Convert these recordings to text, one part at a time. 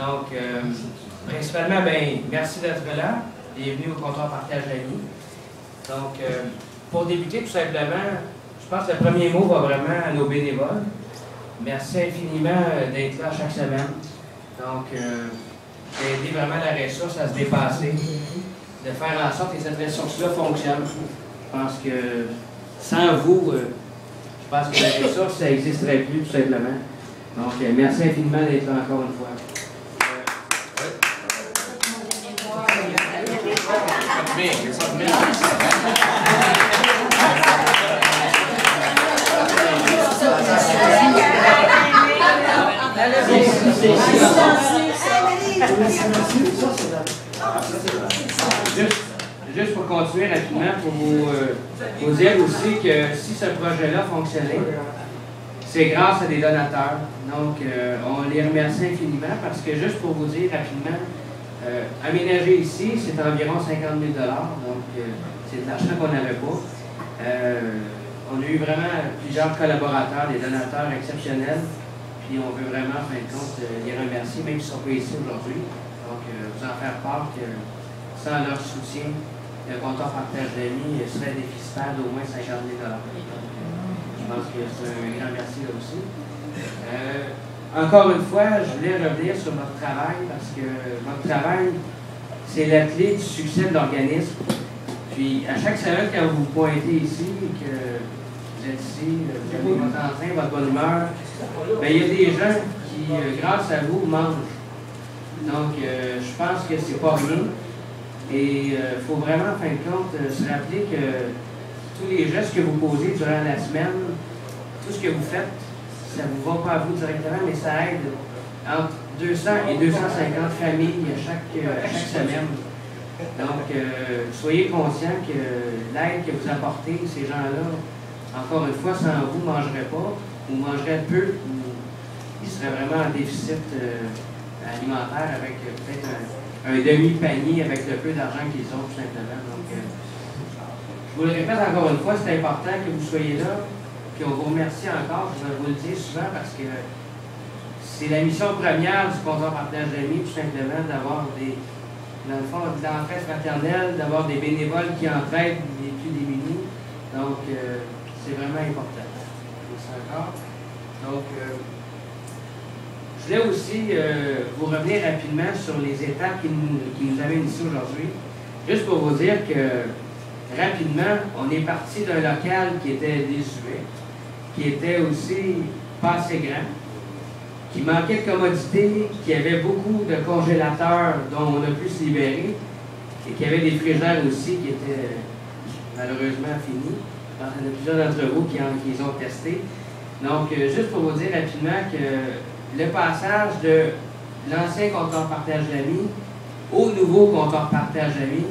Donc, principalement, ben, merci d'être là. Bienvenue au comptoir Partage Amis. Donc, pour débuter, tout simplement, je pense que le premier mot va vraiment à nos bénévoles. Merci infiniment d'être là chaque semaine. Donc, d'aider vraiment la ressource à se dépasser, de faire en sorte que cette ressource-là fonctionne. Je pense que sans vous, je pense que la ressource, ça n'existerait plus, tout simplement. Donc, merci infiniment d'être là encore une fois. Juste pour continuer rapidement, pour vous dire aussi que si ce projet-là fonctionnait, c'est grâce à des donateurs. Donc, on les remercie infiniment parce que, juste pour vous dire rapidement, aménager ici, c'est environ 50 000 $. Donc, c'est de l'argent qu'on n'avait pas. On a eu vraiment plusieurs collaborateurs, des donateurs exceptionnels. Puis, on veut vraiment, en fin de compte, les remercier, même s'ils ne sont pas ici aujourd'hui. Donc, vous en faire part que sans leur soutien, le comptoir Partage d'Amis serait déficitaire d'au moins 50 000 $. Je pense que c'est un grand merci là aussi. Encore une fois, je voulais revenir sur votre travail parce que votre travail, c'est la clé du succès de l'organisme. Puis, à chaque semaine, quand vous pointez ici, que vous êtes ici, vous avez votre entrain, votre bonne humeur, bien, il y a des gens qui, grâce à vous, mangent. Donc, je pense que c'est pas rien. Et il faut vraiment, en fin de compte, se rappeler que tous les gestes que vous posez durant la semaine, tout ce que vous faites, ça ne vous va pas à vous directement, mais ça aide entre 200 et 250 familles chaque semaine. Donc, soyez conscients que l'aide que vous apportez, ces gens-là, encore une fois, sans vous, ne mangeraient pas, ou mangeraient peu, ou ils seraient vraiment en déficit alimentaire avec peut-être un demi-panier avec le peu d'argent qu'ils ont, tout simplement. Donc, je vous le répète encore une fois, c'est important que vous soyez là, puis on vous remercie encore, je vais vous le dire souvent, parce que c'est la mission première du comptoir Partage d'Amis, tout simplement, d'avoir dans le fond, de l'entraide fraternelle, d'avoir des bénévoles qui entraident les plus démunis. Donc, c'est vraiment important. Merci encore. Donc, je voulais aussi vous revenir rapidement sur les étapes qui nous amènent ici aujourd'hui. Juste pour vous dire que, rapidement, on est parti d'un local qui était désuet, qui était aussi pas assez grand, qui manquait de commodité, qui avait beaucoup de congélateurs dont on a pu se libérer, et qui avait des frigidaires aussi qui étaient malheureusement finis. Il y en a plusieurs d'entre vous qui les ont testés. Donc, juste pour vous dire rapidement que le passage de l'ancien comptoir Partage d'Amis au nouveau comptoir Partage d'Amis,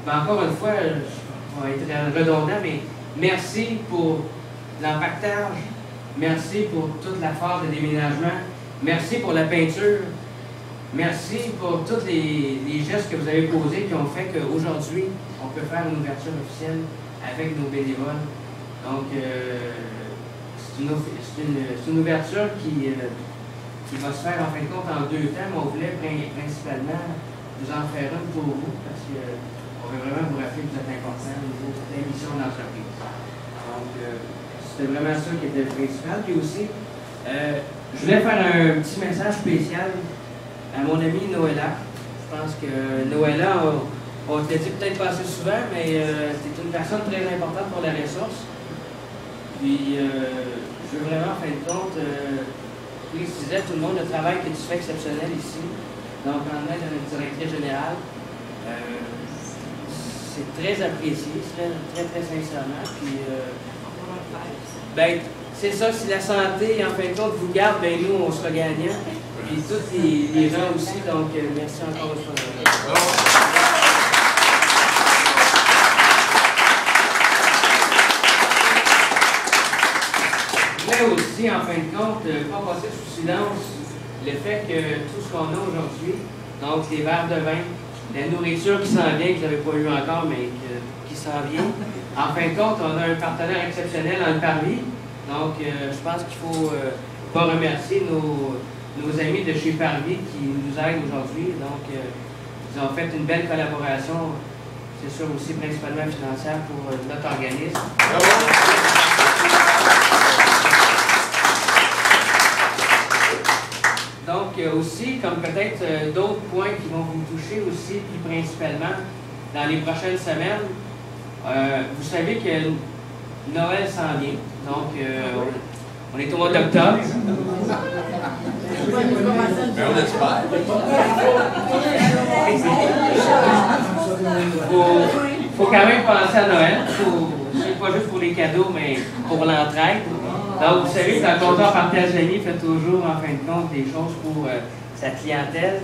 ben encore une fois, je vais être redondant, mais merci pour l'empactage, merci pour toute la phase de déménagement, merci pour la peinture, merci pour tous les gestes que vous avez posés qui ont fait qu'aujourd'hui, on peut faire une ouverture officielle avec nos bénévoles. Donc, c'est une ouverture qui va se faire en fin de compte en 2 temps, mais on voulait principalement vous en faire une pour vous parce qu'on veut vraiment vous rappeler que vous êtes important au niveau de la mission de l'entreprise. Donc, c'était vraiment ça qui était le principal. Puis aussi, je voulais faire un petit message spécial à mon amie Noëlla. Je pense que Noëlla, on te l'a dit peut-être pas assez souvent, mais c'est une personne très importante pour la ressource. Puis, je veux vraiment, en fin de compte, préciser à tout le monde le travail que tu fais exceptionnel ici. Donc, en aide à notre directrice générale, c'est très apprécié, très, très sincèrement. Puis, ben, c'est ça, si la santé, en fin de compte, vous garde, ben nous, on sera gagnants. Puis tous les gens aussi, donc merci encore une fois. Je voulais aussi, en fin de compte, pas passer sous silence le fait que tout ce qu'on a aujourd'hui, donc les verres de vin, la nourriture qui s'en vient, que vous n'avez pas eu encore, mais qui s'en vient. En fin de compte, on a un partenaire exceptionnel en Parvis. Donc, je pense qu'il ne faut pas remercier nos amis de chez Parvis qui nous aident aujourd'hui. Donc, ils ont fait une belle collaboration, c'est sûr aussi principalement financière pour notre organisme. Donc, aussi, comme peut-être d'autres points qui vont vous toucher aussi, puis principalement dans les prochaines semaines, vous savez que Noël s'en vient. Donc, on est au mois d'octobre. Il faut quand même penser à Noël. C'est pas juste pour les cadeaux, mais pour l'entraide. Donc, vous savez que le comptoir Partage Ami fait toujours, en fin de compte, des choses pour sa clientèle.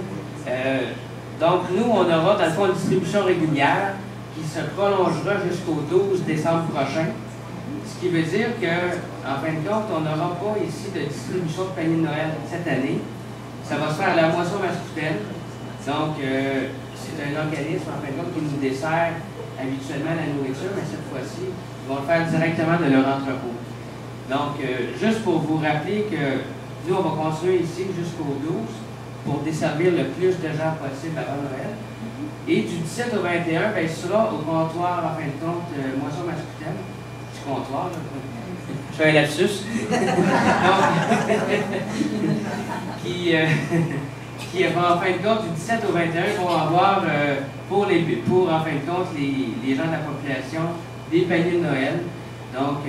Donc, nous, on aura, dans le fond, une distribution régulière qui se prolongera jusqu'au 12 décembre prochain. Ce qui veut dire qu'en fin de compte, on n'aura pas ici de distribution de panier de Noël cette année. Ça va se faire à la moisson mascoutaine. Donc, c'est un organisme, en fin de compte, qui nous dessert habituellement la nourriture, mais cette fois-ci, ils vont le faire directement de leur entrepôt. Donc, juste pour vous rappeler que nous, on va continuer ici jusqu'au 12 pour desservir le plus de gens possible avant Noël. Et du 17 au 21, ben, il sera au comptoir, en fin de compte, moisson mascoutaine. Du comptoir, là. Je fais un lapsus. Donc, qui en fin de compte, du 17 au 21, vont avoir, pour en fin de compte, les gens de la population, des paniers de Noël. Donc,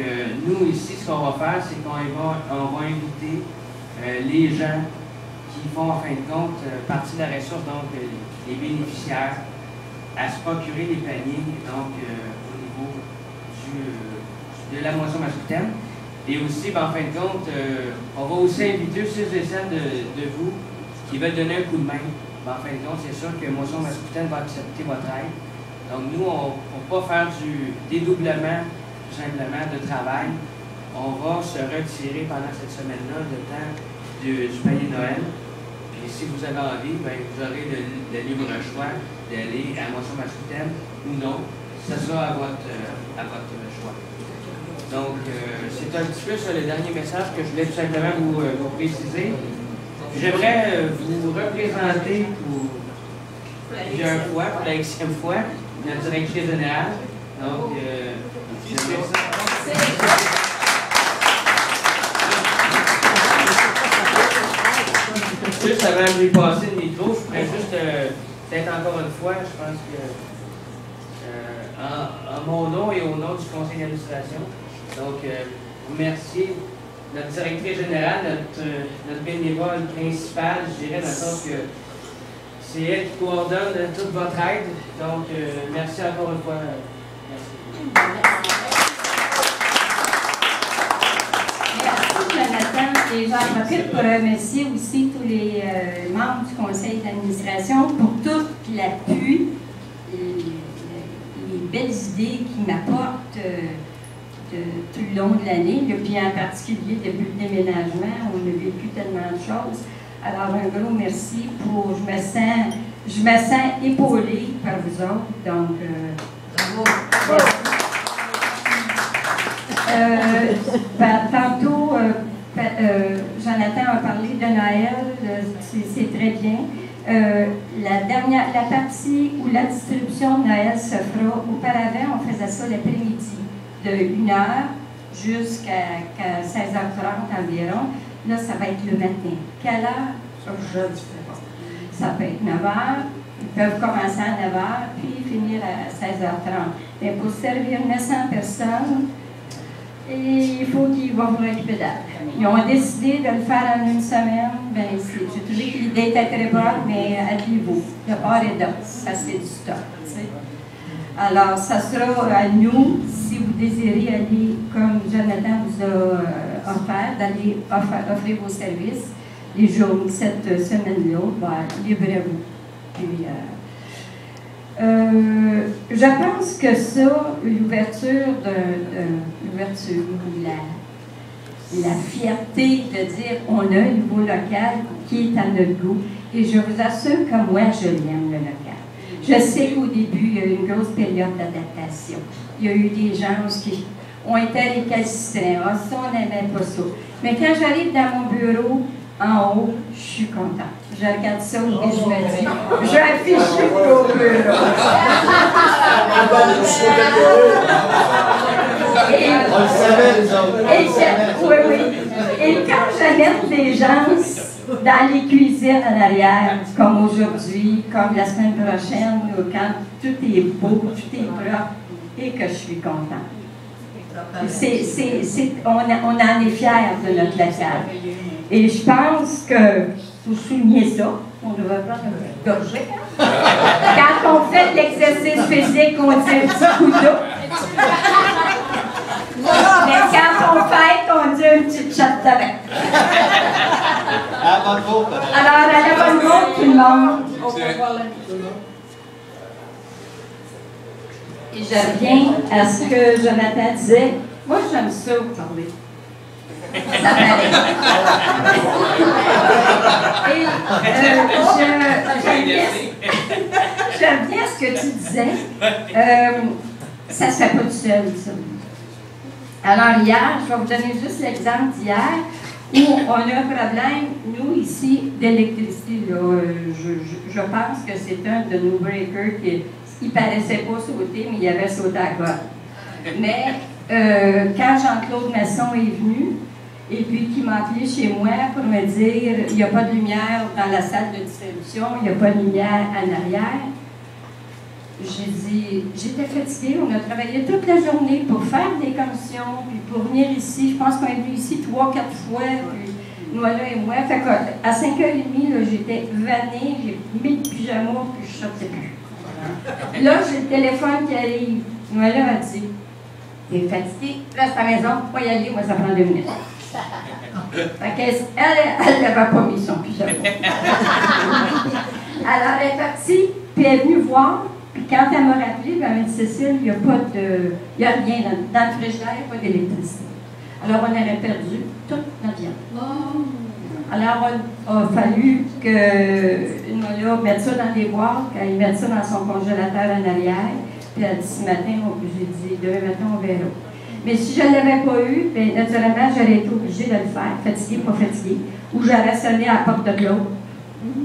nous, ici, ce qu'on va faire, c'est qu'on va inviter les gens qui font, en fin de compte, partie de la ressource, donc les bénéficiaires, à se procurer les paniers, donc, au niveau de la moisson mascoutaine. Et aussi, ben, en fin de compte, on va aussi inviter ceux et celles de vous qui veulent donner un coup de main. Ben, en fin de compte, c'est sûr que moisson mascoutaine va accepter votre aide. Donc, nous, on ne va pas faire du dédoublement simplement de travail. On va se retirer pendant cette semaine-là le temps du panier de Noël. Puis si vous avez envie, ben, vous aurez le libre choix d'aller à la moisson mascoutaine ou non. Ça sera à votre choix. Donc, c'est un petit peu ça le dernier message que je voulais tout simplement vous préciser. J'aimerais vous représenter pour plusieurs fois, pour la Xème fois, notre directrice générale. Donc, juste avant de lui passer le micro, je ferais juste, peut-être encore une fois, je pense que, en mon nom et au nom du conseil d'administration, donc, remercier notre directrice générale, notre bénévole principal, je dirais, dans le sens que c'est elle qui coordonne toute votre aide. Donc, merci encore une fois. Merci, Jonathan. Et j'en profite pour remercier aussi tous les membres du conseil d'administration pour tout l'appui, les belles idées qu'ils m'apportent tout le long de l'année, puis en particulier depuis le déménagement, on a vécu tellement de choses. Alors, un gros merci pour... Je me sens épaulée par vous autres, donc... bravo! Tantôt, Jonathan a parlé de Noël, c'est très bien. La partie où la distribution de Noël se fera, auparavant, on faisait ça l'après-midi, de 1h jusqu'à 16h30 environ. Là, ça va être le matin. Quelle heure? Je ne sais pas. Ça peut être 9h. Ils peuvent commencer à 9h, puis finir à 16h30. Mais pour servir 900 personnes, il faut qu'ils vont vous récupérer. Ils ont décidé de le faire en une semaine. Ben, j'ai trouvé que l'idée était très bonne, mais habillez-vous. De part et d'autre, ça c'est du stock. T'sais. Alors, ça sera à nous, si vous désirez aller, comme Jonathan vous a offert, d'aller offrir vos services les jours, cette semaine-là, ben, livrez-vous. Puis, je pense que ça, l'ouverture, la fierté de dire on a un nouveau local qui est à notre goût. Et je vous assure que moi, je l'aime, le local. Je sais qu'au début, il y a eu une grosse période d'adaptation. Il y a eu des gens qui ont été récalcitrants. Ah, ça, on n'aimait pas ça. Mais quand j'arrive dans mon bureau, en haut, je suis contente. Je regarde ça et je me dis, je vais afficher pour eux. On le savait, nous autres. Oui, oui. Et quand j'amène des gens dans les cuisines en arrière, comme aujourd'hui, comme la semaine prochaine, ou quand tout est beau, tout est propre, et que je suis contente. On en est fiers de notre local. Et je pense que, pour souligner ça, on devrait prendre un petit gorgée. Quand on fait de l'exercice physique, on dit un petit coup d'eau. Mais quand on fête, on dit un petit chat de vin. À la bonne faute. Alors, à la bonne faute, tout le monde. Et je reviens à ce que Jonathan disait. Moi, j'aime ça, vous parler. Ça m'arrive. Et j'aime bien ce que tu disais. Ça ne se fait pas tout seul, ça. Alors, hier, je vais vous donner juste l'exemple d'hier, où on a un problème, nous, ici, d'électricité. Je pense que c'est un de nos breakers qui ne paraissait pas sauter, mais il avait sauté à quoi. Mais quand Jean-Claude Masson est venu, et puis qu'il m'a appelé chez moi pour me dire il n'y a pas de lumière dans la salle de distribution, il n'y a pas de lumière en arrière, j'ai dit, j'étais fatiguée, on a travaillé toute la journée pour faire des commissions, puis pour venir ici, je pense qu'on est venu ici 3-4 fois, puis Noëlla et moi, fait qu'à 5h30, j'étais vannée, j'ai mis le pyjama, puis je ne sortais plus. Là, j'ai le téléphone qui arrive. Noëlla a dit, t'es fatiguée, reste à la maison, pas y aller, moi ça prend 2 minutes. Fait qu'elle n'avait pas mis son pyjama. Alors elle est partie, puis elle est venue voir, puis quand elle m'a rappelé, elle m'a dit, Cécile, il n'y a rien dans le frigidaire, il n'y a pas d'électricité. Alors on aurait perdu toute notre viande. Alors il a fallu que mette ça dans des boîtes, qu'elle mette ça dans son congélateur en arrière, puis elle a dit, ce matin, j'ai dit, demain matin, on verra. Mais si je ne l'avais pas eu, bien, naturellement, j'aurais été obligée de le faire, fatiguée, pas fatiguée, ou j'aurais sonné à la porte de Claude,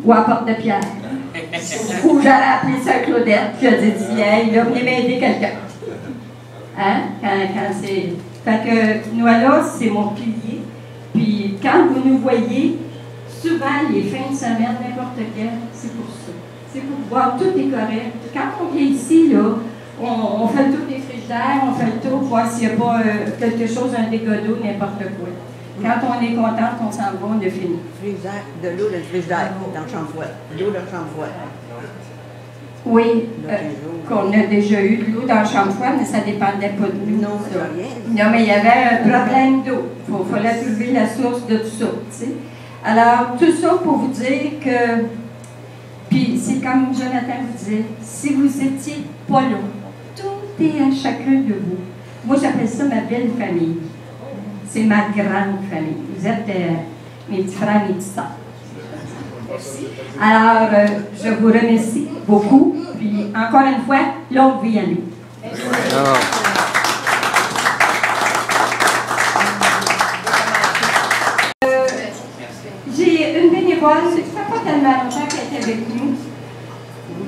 ou à la porte de Pierre, ou j'aurais appelé ça Claudette, puis elle dit, hey, là, venez m'aider quelqu'un. Hein? Quand c'est... Fait que Noëlla, c'est mon pilier. Puis quand vous nous voyez, souvent, les fins de semaine, n'importe quelle, c'est pour ça. C'est pour voir tout est correct. Quand on vient ici, là, on fait le tour des frigidaires, on fait le tour pour voir s'il n'y a pas quelque chose, un dégât d'eau, n'importe quoi. Quand on est contente, on s'en va, on a fini. De l'eau de frigidaire dans le champ froid. L'eau dans le champ froid. Oui, qu'on a déjà eu de l'eau dans le champ froid, mais ça ne dépendait pas de nous. Non, ça. Non, mais il y avait un problème d'eau. Il fallait trouver la source de tout ça. T'sais. Alors, tout ça pour vous dire que, puis c'est comme Jonathan vous disait, si vous étiez pas là, tout est à chacun de vous. Moi, j'appelle ça ma belle famille. C'est ma grande famille. Vous êtes mes petits frères, mes petites sœurs. Alors, je vous remercie beaucoup. Puis, encore une fois, l'autre vie à nous. J'ai une bénévole, ça fait pas tellement longtemps qu'elle est avec nous.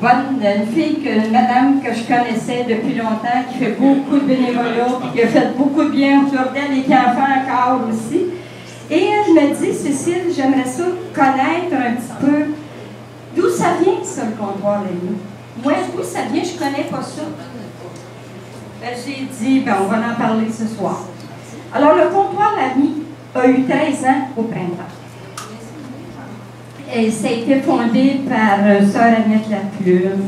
Une fille, une madame que je connaissais depuis longtemps, qui fait beaucoup de bénévolat, qui a fait beaucoup de bien autour d'elle et qui en fait encore aussi. Et elle me dit, Cécile, j'aimerais ça connaître un petit peu d'où ça vient, ça, le comptoir L'Ami. Moi, d'où ça vient, je ne connais pas ça. J'ai dit, ben, on va en parler ce soir. Alors, le comptoir L'Ami a eu 13 ans au printemps. Et ça a été fondé par Sœur Annette Laplume,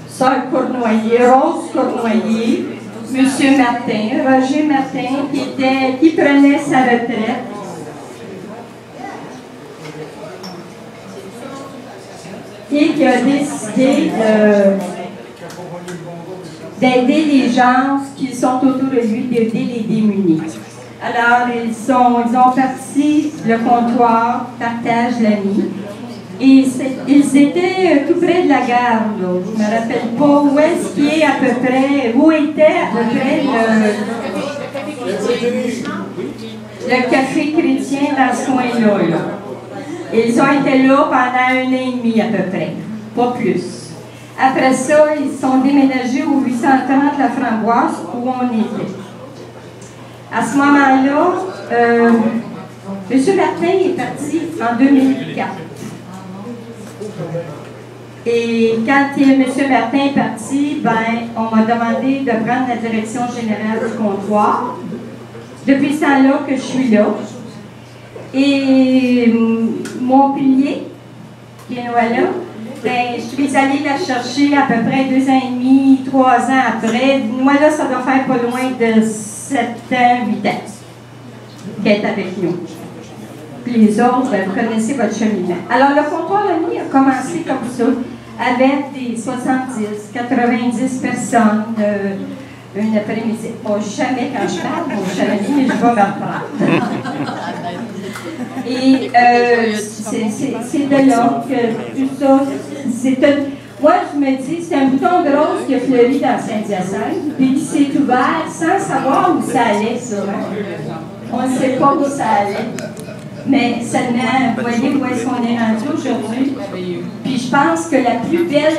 Sœur Cournoyer, Rose Cournoyer, M. Martin, Roger Martin, qui prenait sa retraite. Et qui a décidé d'aider les gens qui sont autour de lui, d'aider les démunis. Alors, ils ont parti le comptoir Partage L'Ami. Et ils étaient tout près de la gare, là. Je ne me rappelle pas où est-ce qu'il est à peu près, où était à peu près le... le café chrétien dans ce coin-là. Là. Ils ont été là pendant 1 an et demi à peu près, pas plus. Après ça, ils sont déménagés au 830 La Framboise, où on était. À ce moment-là, M. Martin est parti en 2004. Et quand M. Martin est parti, ben, on m'a demandé de prendre la direction générale du comptoir. Depuis ce temps-là que je suis là. Et mon pilier, qui est là, ben, je suis allée la chercher à peu près 2 ans et demi, 3 ans après. Moi, là, ça doit faire pas loin de 7 ans, 8 ans qu'elle est avec nous. Puis les autres, ben, vous connaissez votre cheminement. Alors, le comptoir Lamy a commencé comme ça, avec des 70, 90 personnes, une après-midi. Bon, jamais quand je parle, mon cher ami, mais je vais me reprendre. Et c'est de là que tout ça, moi, je me dis, c'est un bouton de rose qui a fleuri dans Saint-Hyacinthe, puis qui s'est ouvert sans savoir où ça allait, ça. On ne sait pas où ça allait. Mais seulement, vous voyez où est-ce qu'on est rendu aujourd'hui. Puis je pense que la plus belle,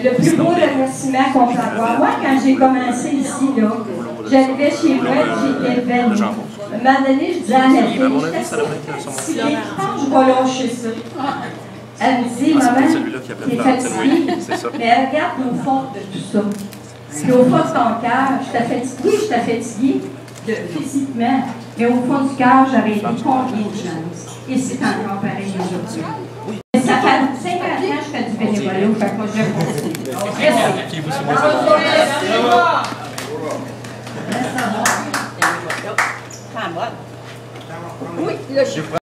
le plus beau remerciement qu'on peut avoir. Moi, quand j'ai commencé ici, là, j'arrivais chez moi et j'étais venue. À un moment donné, je disais à la fille, je vais lâcher ça. Elle me dit, maman, t'es fatiguée, mais regarde au fond de tout ça. Puis au fond de ton cœur, je t'ai fatiguée physiquement, mais au fond du cœur, j'aurais dit combien de chance. Et c'est encore pareil aujourd'hui. Ça fait 50 ans que je fais du bénévolat, fait que je continue. Merci. Oui, là, je